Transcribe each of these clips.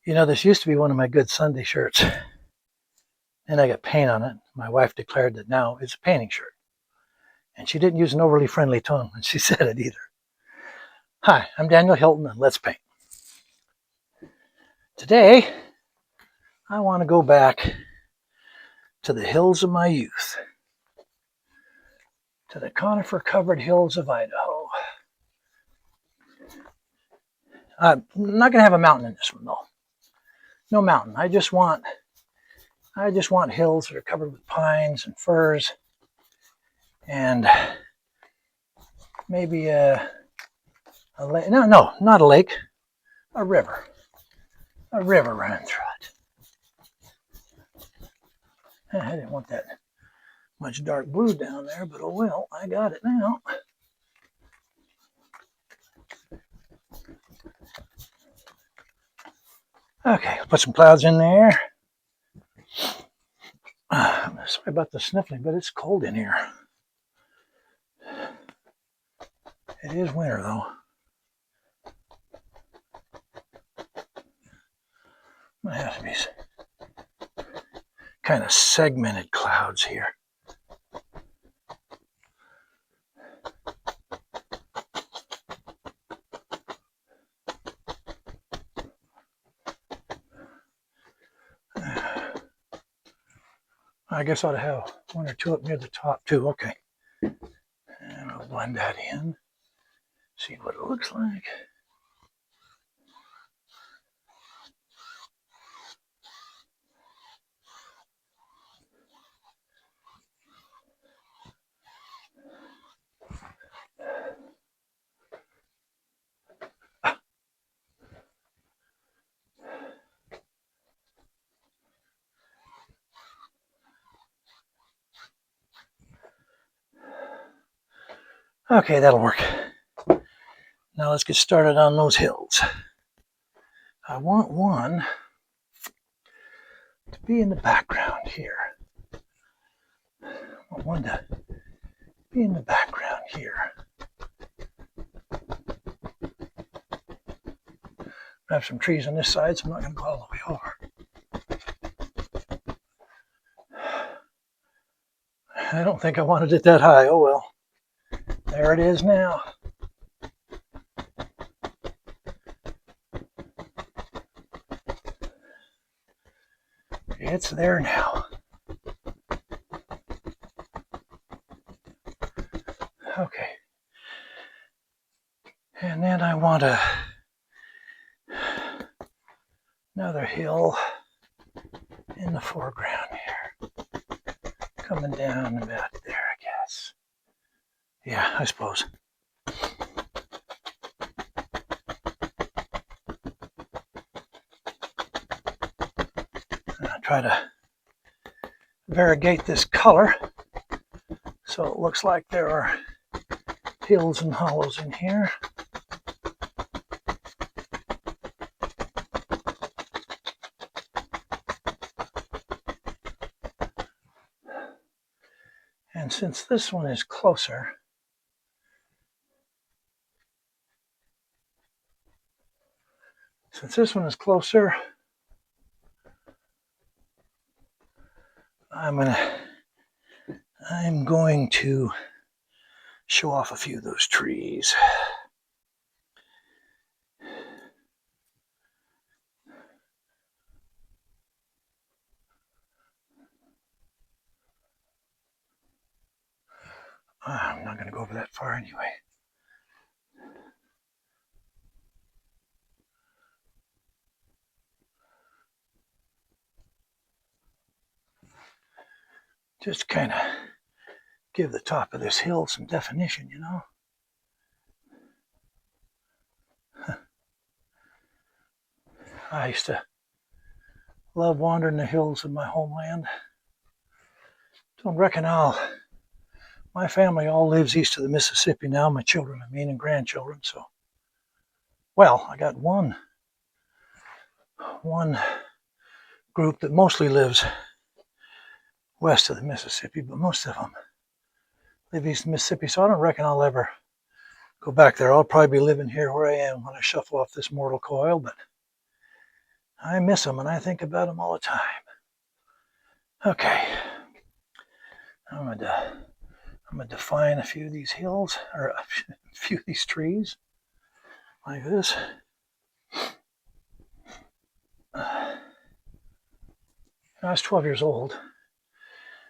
You know, this used to be one of my good Sunday shirts, and I got paint on it. My wife declared that now it's a painting shirt. And she didn't use an overly friendly tone when she said it either. Hi, I'm Daniel Hylton, and let's paint. Today, I want to go back to the hills of my youth, to the conifer-covered hills of Idaho. I'm not going to have a mountain in this one, though. No mountain. I just want hills that are covered with pines and firs, and maybe a lake. No, not a lake. A river. A river running through it. I didn't want that much dark blue down there, but oh well, I got it now. Okay, put some clouds in there. Sorry about the sniffling, but it's cold in here. It is winter though. Might have to be kind of segmented clouds here. I guess I ought to have one or two up near the top too. Okay. And I'll blend that in. See what it looks like. Okay, that'll work. Now let's get started on those hills. I want one to be in the background here. I want one to be in the background here. I have some trees on this side, so I'm not going to go all the way over. I don't think I wanted it that high. Oh well. There it is now. It's there now. Okay. And then I want another hill in the foreground here. Coming down about there, I guess. Yeah, I suppose. I'll try to variegate this color so it looks like there are hills and hollows in here. And since this one is closer, I'm going to show off a few of those trees. I'm not going to go over that far anyway. Just kind of give the top of this hill some definition, you know. I used to love wandering the hills of my homeland. Don't reckon my family all lives east of the Mississippi now, my children, I mean, and grandchildren, so. Well, I got one group that mostly lives west of the Mississippi, but most of them live east of the Mississippi, so I don't reckon I'll ever go back there. I'll probably be living here where I am when I shuffle off this mortal coil, but I miss them and I think about them all the time. Okay, I'm gonna define a few of these hills, or a few of these trees, like this. I was 12 years old.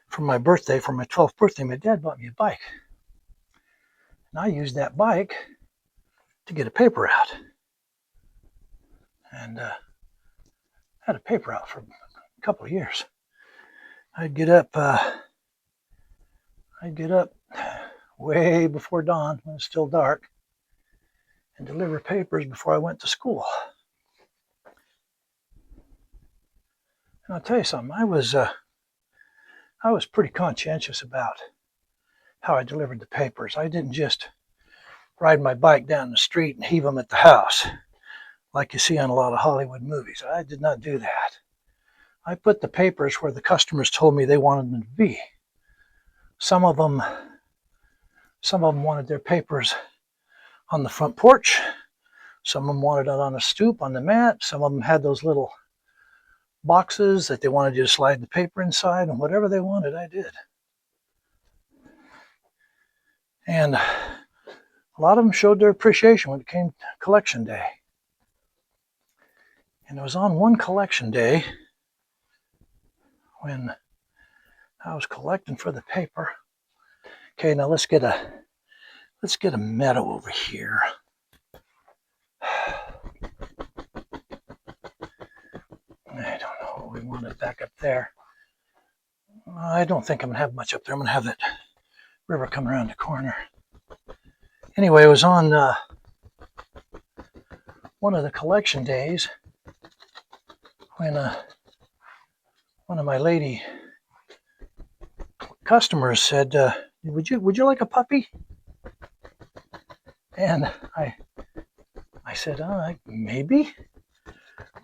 For my birthday, for my 12th birthday, my dad bought me a bike. And I used that bike to get a paper out. And had a paper out for a couple of years. I'd get up way before dawn when it was still dark and deliver papers before I went to school. And I'll tell you something, I was pretty conscientious about how I delivered the papers. I didn't just ride my bike down the street and heave them at the house like you see on a lot of Hollywood movies. I did not do that. I put the papers where the customers told me they wanted them to be. Some of them wanted their papers on the front porch. Some of them wanted it on a stoop on the mat. Some of them had those little boxes that they wanted you to slide the paper inside, and whatever they wanted, I did. And a lot of them showed their appreciation when it came to collection day. And it was on one collection day when I was collecting for the paper. Okay, now let's get a meadow over here. I don't know. We want it back up there. I don't think I'm going to have much up there. I'm going to have that river come around the corner. Anyway, it was on one of the collection days when one of my lady customers said, would you like a puppy? And I said, maybe.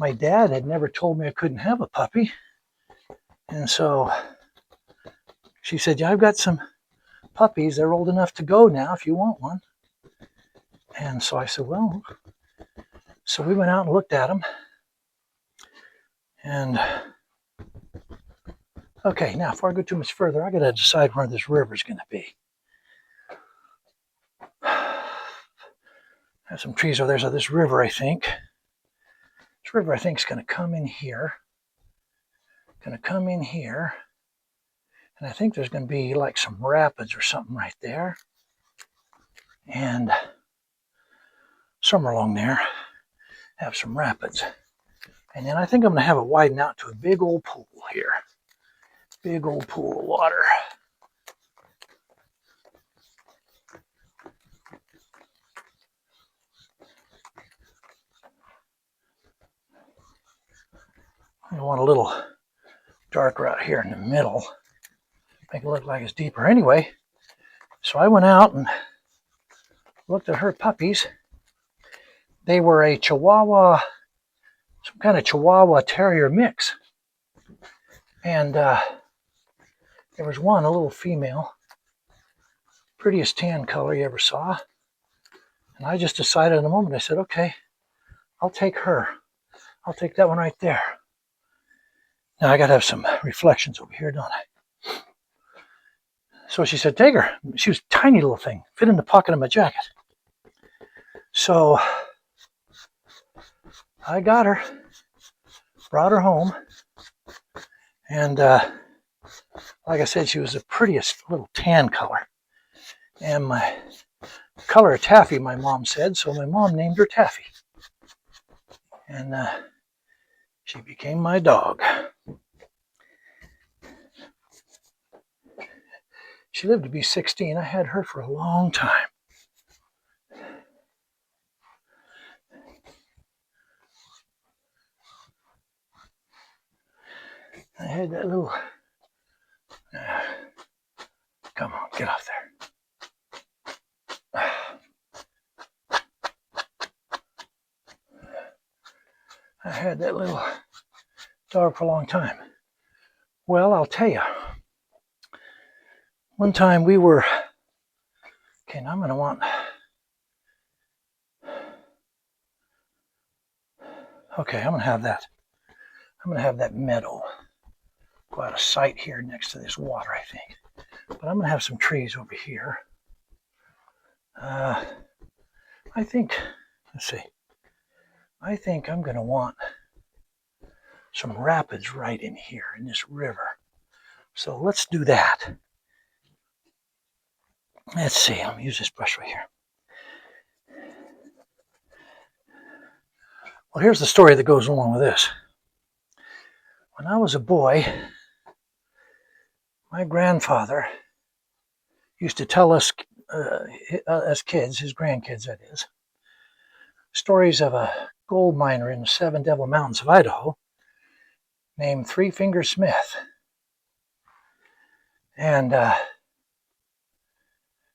My dad had never told me I couldn't have a puppy. And so she said, yeah, I've got some puppies. They're old enough to go now if you want one. And so I said, well, so we went out and looked at them. And okay, now before I go too much further, I got to decide where this river is going to be. There's some trees over there. So this river, I think is going to come in here. And I think there's going to be like some rapids or something right there. And somewhere along there have some rapids. And then I think I'm going to have it widen out to a big old pool here. Big old pool of water. I want a little darker out here in the middle. Make it look like it's deeper. Anyway, so I went out and looked at her puppies. They were a Chihuahua, some kind of Chihuahua Terrier mix. And there was one, a little female, prettiest tan color you ever saw. And I just decided in a moment, I said, okay, I'll take her. I'll take that one right there. Now I got to have some reflections over here, don't I? So she said, take her. She was a tiny little thing, fit in the pocket of my jacket. So I got her, brought her home, and like I said, she was the prettiest little tan color. And my color of taffy, my mom said, so my mom named her Taffy. And she became my dog. She lived to be 16. I had her for a long time. I had that little... come on, get off there. I had that little dog for a long time. Well, I'll tell you. One time we were... okay, now I'm going to want... okay, I'm going to have that I'm going to have that meadow go out of sight here next to this water, I think. But I'm going to have some trees over here. I think, let's see, I think I'm going to want some rapids right in here in this river. So let's do that. Let's see, I'm going to use this brush right here. Well, here's the story that goes along with this. When I was a boy, my grandfather used to tell us, as kids, his grandkids that is, stories of a gold miner in the Seven Devil Mountains of Idaho named Three Finger Smith. And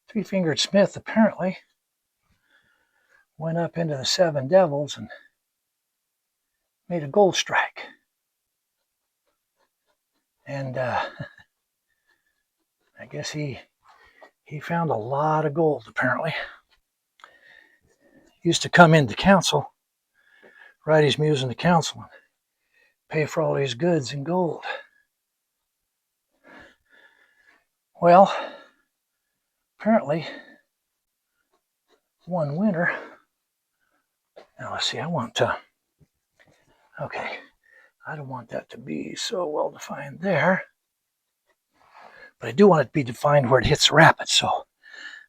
Three Fingered Smith apparently went up into the Seven Devils and made a gold strike. And I guess he found a lot of gold, apparently. He used to come into council, write his muse into council, and pay for all his goods in gold. Well, apparently, one winter, now let's see, I want to, okay, I don't want that to be so well defined there, but I do want it to be defined where it hits the rapids, so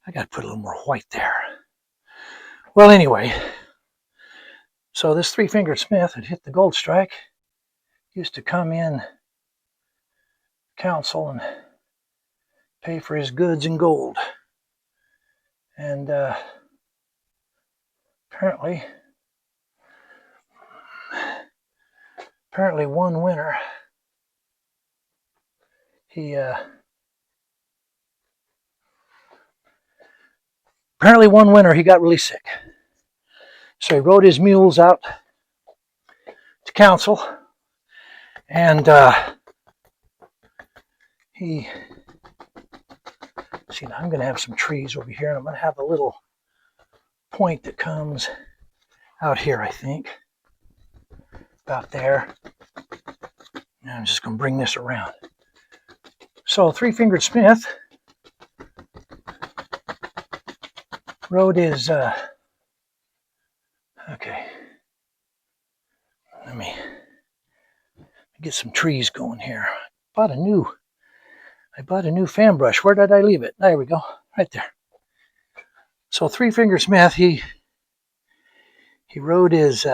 I got to put a little more white there. Well, anyway, so this Three Fingered Smith had hit the gold strike, used to come in council and pay for his goods in gold. And apparently one winter he got really sick. So he rode his mules out to council, and see, now I'm going to have some trees over here, and I'm going to have a little point that comes out here, I think, about there. And I'm just going to bring this around. So Three Fingered Smith rode his, okay, let me get some trees going here. I bought a new fan brush. Where did I leave it? There we go, right there. So Three Fingered Smith, he rode his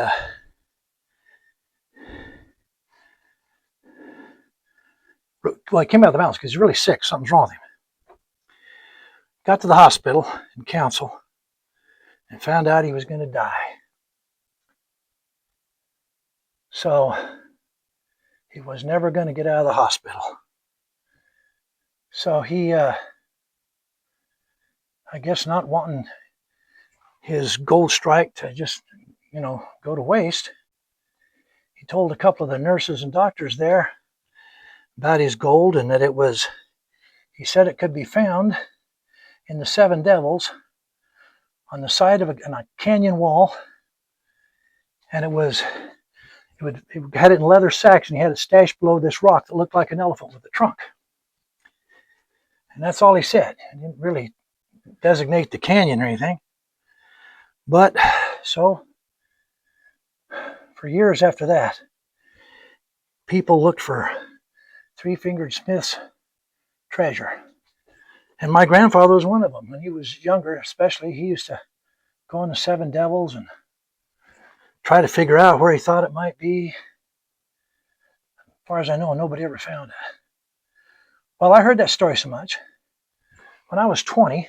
he came out of the mountains because he's really sick. Something's wrong with him. Got to the hospital in council and found out he was going to die. So he was never going to get out of the hospital. So he, I guess not wanting his gold strike to just, go to waste, he told a couple of the nurses and doctors there about his gold, and that he said it could be found in the Seven Devils on the side of a canyon wall, and it had it in leather sacks, and he had it stashed below this rock that looked like an elephant with a trunk. And that's all he said. He didn't really designate the canyon or anything. But so for years after that, people looked for Three Fingered Smith's treasure. And my grandfather was one of them. When he was younger, especially, he used to go on the Seven Devils and try to figure out where he thought it might be. As far as I know, nobody ever found it. Well, I heard that story so much. When I was 20,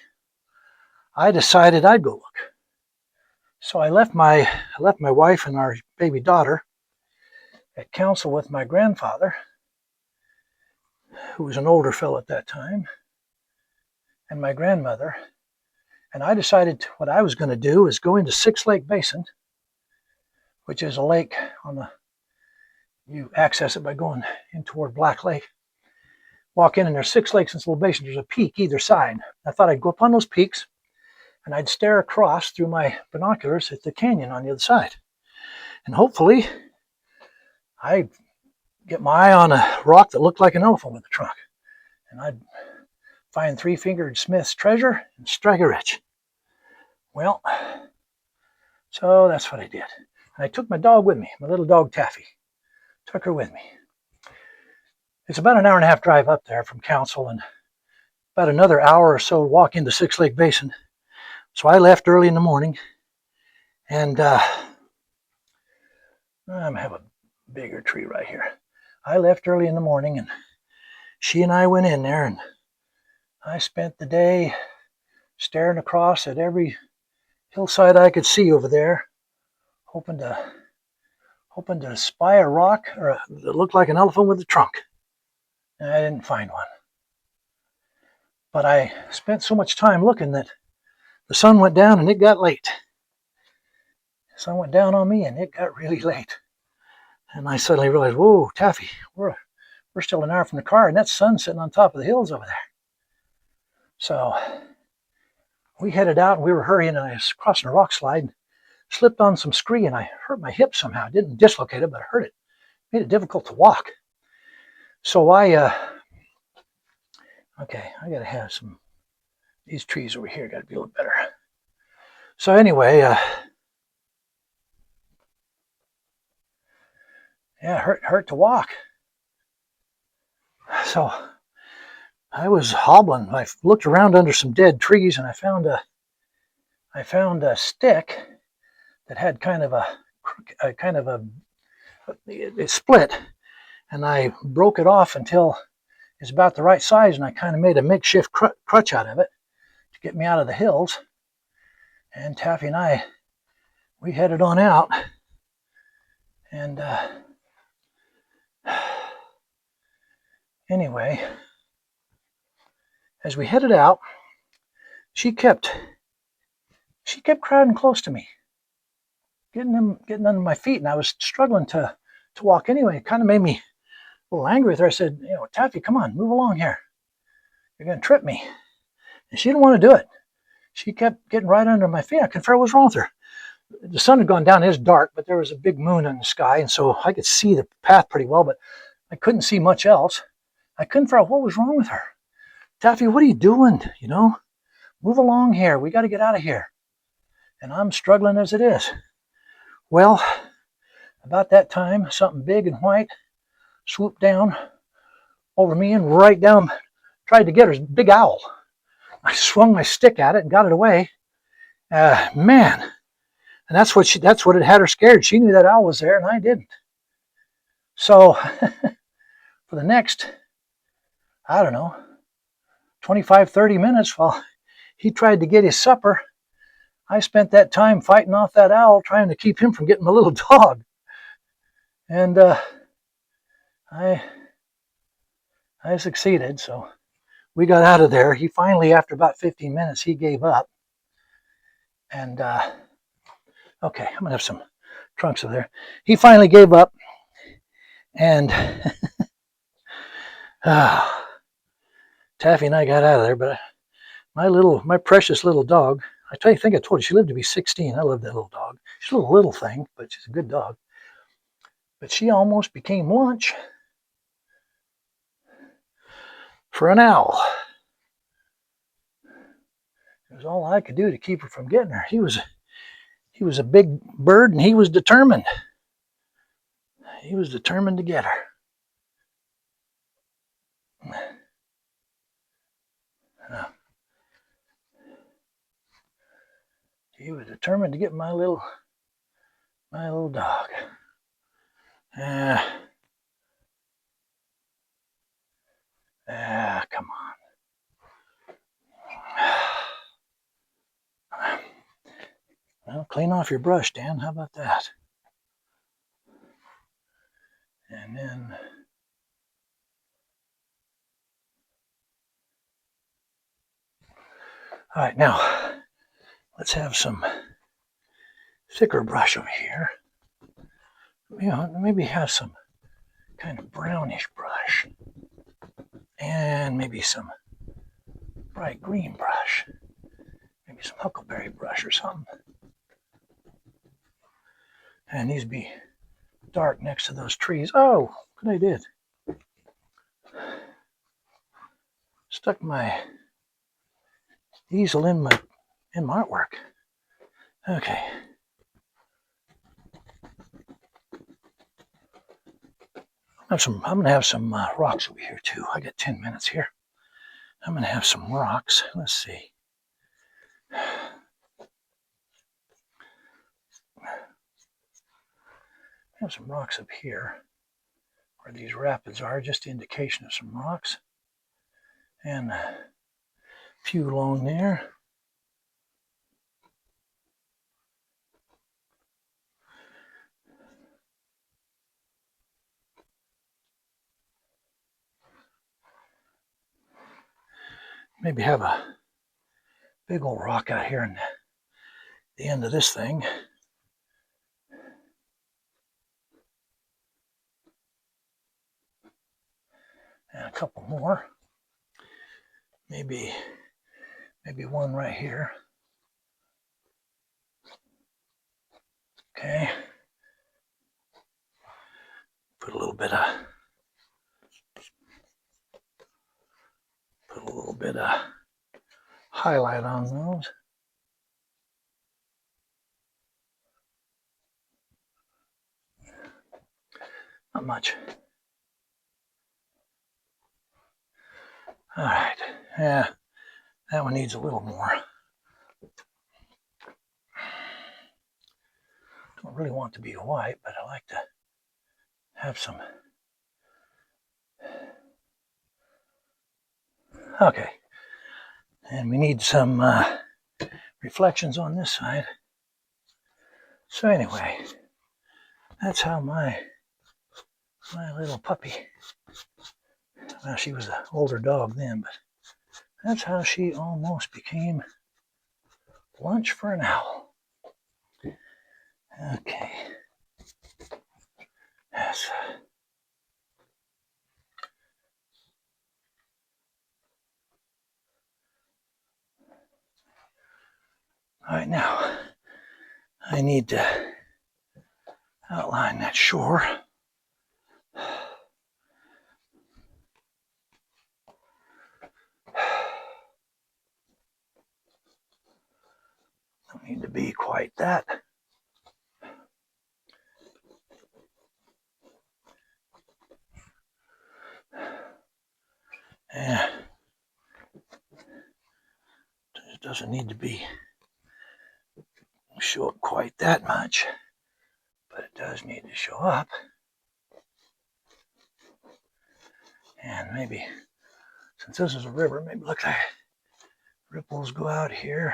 I decided I'd go look. So I left my wife and our baby daughter at council with my grandfather, who was an older fellow at that time, and my grandmother. And I decided what I was going to do is go into Six Lake Basin, which is a lake you access it by going in toward Black Lake. Walk in, and there's 6 lakes in this little basin. There's a peak either side. I thought I'd go up on those peaks, and I'd stare across through my binoculars at the canyon on the other side. And hopefully, I get my eye on a rock that looked like an elephant with a trunk. And I'd find three-fingered Smith's treasure and strike it rich. Well, so that's what I did. And I took my dog with me, my little dog Taffy. Took her with me. It's about an hour and a half drive up there from Council and about another hour or so walk into Six Lake Basin. So I left early in the morning, and I'm going to have a bigger tree right here. I left early in the morning, and she and I went in there, and I spent the day staring across at every hillside I could see over there, hoping to spy a rock that looked like an elephant with a trunk. And I didn't find one. But I spent so much time looking that the sun went down and it got late. The sun went down on me and it got really late. And I suddenly realized, whoa, Taffy, we're still an hour from the car, and that sun's sitting on top of the hills over there. So we headed out, and we were hurrying, and I was crossing a rock slide, and slipped on some scree, and I hurt my hip somehow. I didn't dislocate it, but I hurt it. Made it difficult to walk. So I gotta have these trees over here gotta be a little better. So anyway, hurt to walk. So I was hobbling. I looked around under some dead trees, and I found a stick that had it split, and I broke it off until it's about the right size, and I kind of made a makeshift crutch out of it to get me out of the hills. And Taffy and I, we headed on out, and anyway, as we headed out, she kept crowding close to me, getting under my feet, and I was struggling to walk anyway. It kind of made me a little angry with her. I said, Taffy, come on, move along here. You're going to trip me. And she didn't want to do it. She kept getting right under my feet. I couldn't figure out what was wrong with her. The sun had gone down. It was dark, but there was a big moon in the sky, and so I could see the path pretty well, but I couldn't see much else. I couldn't figure out what was wrong with her. Taffy, what are you doing? Move along here. We got to get out of here. And I'm struggling as it is. Well, about that time, something big and white swooped down over me and right down, tried to get her. Big owl. I swung my stick at it and got it away. Man, and that's what it had her scared. She knew that owl was there, and I didn't. So for the next, 25, 30 minutes while he tried to get his supper, I spent that time fighting off that owl, trying to keep him from getting my little dog. And I succeeded, so we got out of there. He finally, after about 15 minutes, he gave up. And, okay, I'm going to have some trunks over there. He finally gave up. And Taffy and I got out of there, but my precious little dog, I think I told you, she lived to be 16. I love that little dog. She's a little thing, but she's a good dog. But she almost became lunch for an owl. It was all I could do to keep her from getting her. He was a big bird, and he was determined. He was determined to get her. He was determined to get my little dog. Come on. Well, clean off your brush, Dan. How about that? And then all right, now let's have some thicker brush over here. Maybe have some kind of brownish brush, and maybe some bright green brush, maybe some huckleberry brush or something. And these be dark next to those trees. Oh, look what I did. Stuck my easel in my artwork. Okay. I'm gonna have some rocks over here too. I got 10 minutes here. I'm gonna have some rocks. Let's see. I have some rocks up here where these rapids are, just indication of some rocks. And a few along there. Maybe have a big old rock out here in the end of this thing. And a couple more. Maybe one right here. Okay. Put a little bit of highlight on those. Not much. All right. Yeah, that one needs a little more. Don't really want it to be white, but I like to have some. Okay. And we need some reflections on this side. So anyway, that's how my little puppy, well, she was an older dog then, but that's how she almost became lunch for an owl. Okay. Yes. All right, now I need to outline that shore. Don't need to be quite that. Yeah. It doesn't need to be show up quite that much, but it does need to show up. And maybe, since this is a river, maybe look like ripples go out here.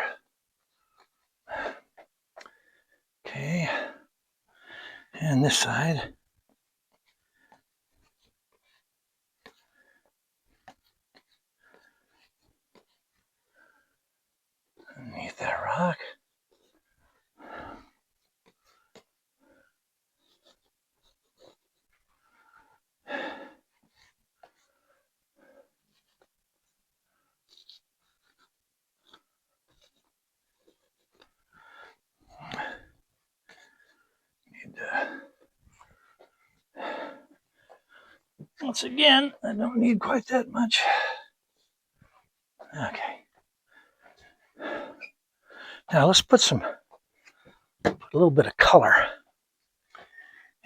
Okay. And this side. Underneath that rock. Once again, I don't need quite that much. Okay. Now let's put a little bit of color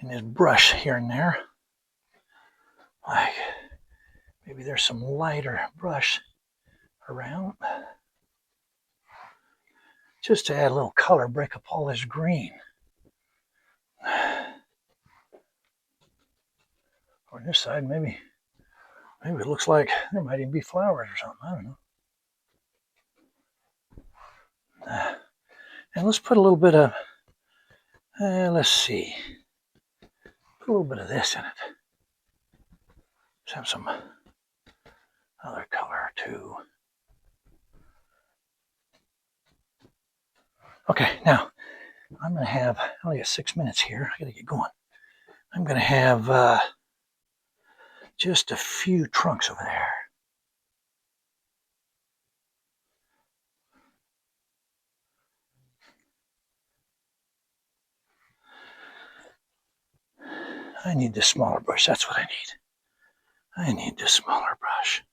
in this brush here and there. Like maybe there's some lighter brush around. Just to add a little color, break up all this green. Or on this side, maybe it looks like there might even be flowers or something. I don't know. And let's put a little bit of, let's see, put a little bit of this in it. Let's have some other color too. Okay, now I'm going to have, I only got 6 minutes here. I got to get going. I'm going to have just a few trunks over there. I need this smaller brush. That's what I need. I need this smaller brush.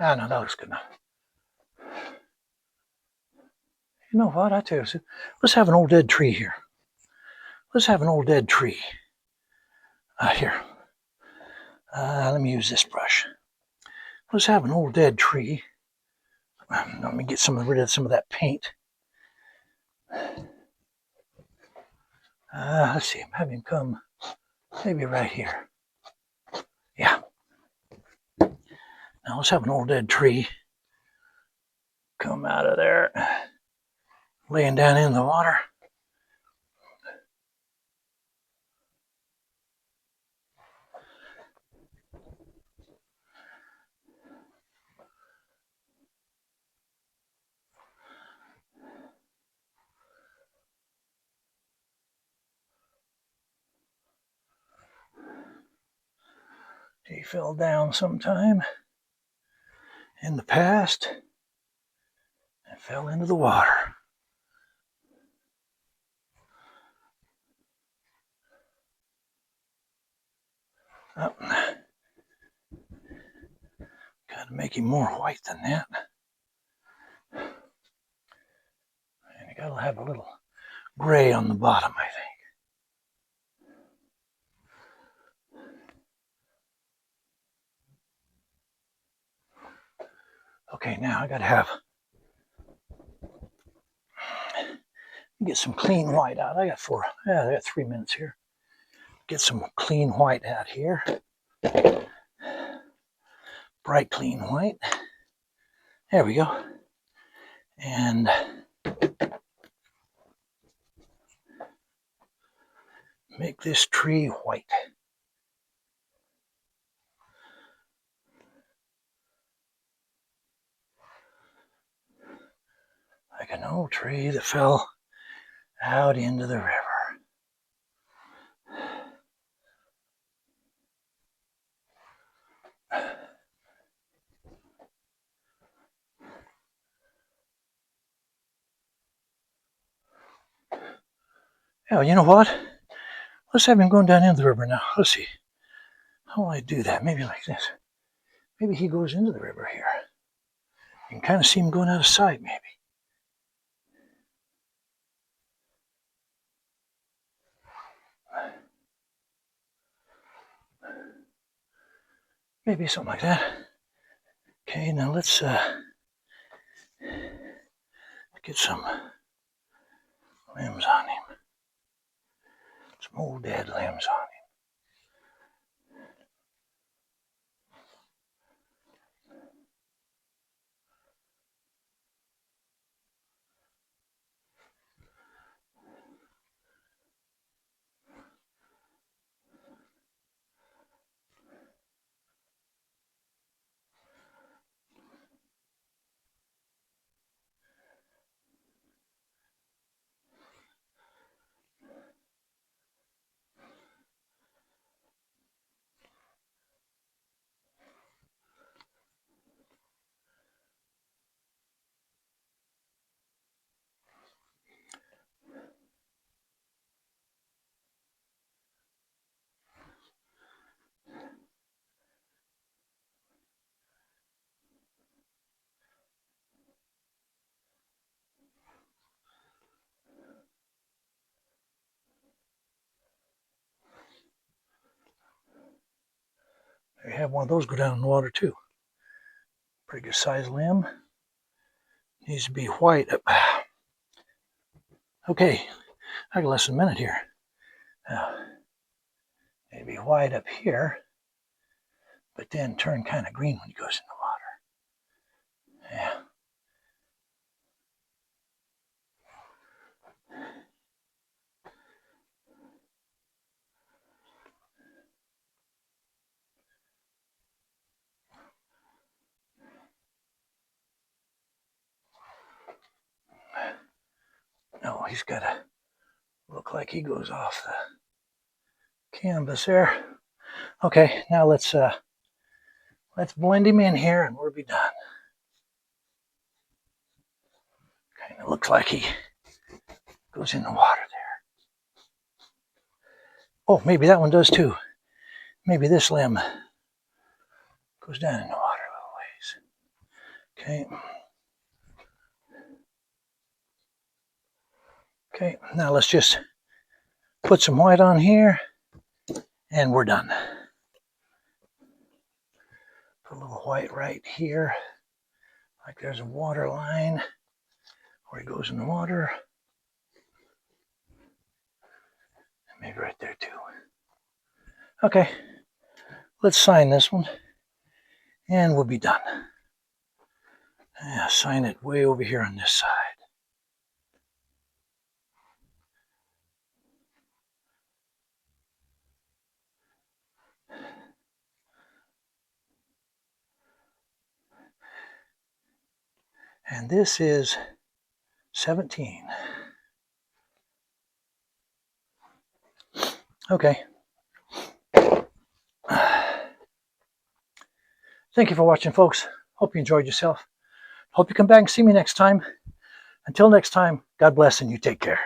Ah, no, that looks good enough. You know what? I tell you, let's have an old dead tree here. Let's have an old dead tree. Here. Let me use this brush. Let's have an old dead tree. Let me get rid of some of that paint. Let's see. Have him come maybe right here. Yeah. Now let's have an old dead tree come out of there, laying down in the water. He fell down sometime in the past and fell into the water. Oh, gotta make him more white than that. And you gotta have a little gray on the bottom, I think. Okay, now I gotta get some clean white out. I got 3 minutes here. Get some clean white out here. Bright clean white. There we go. And make this tree white. Like an old tree that fell out into the river. Oh, you know what? Let's have him going down into the river now. Let's see. How will I do that? Maybe like this. Maybe he goes into the river here. You can kind of see him going out of sight, maybe. Maybe something like that. Okay, now let's get some limbs on him. Some old dead limbs on him. We have one of those go down in the water too. Pretty good sized limb. Needs to be white. Okay, I got less than a minute here. Maybe white up here, but then turn kind of green when he goes in the water. Yeah. No, he's got to look like he goes off canvas there. Okay, now let's blend him in here and we'll be done. Kind of looks like he goes in the water there. Oh, maybe that one does too. Maybe this limb goes down in the water a little ways. Okay. Okay, now let's just put some white on here and we're done. Put a little white right here, like there's a water line where he goes in the water. Maybe right there too. Okay, let's sign this one and we'll be done. Yeah, sign it way over here on this side. And this is 17. Okay. Thank you for watching, folks. Hope you enjoyed yourself. Hope you come back and see me next time. Until next time, God bless and you take care.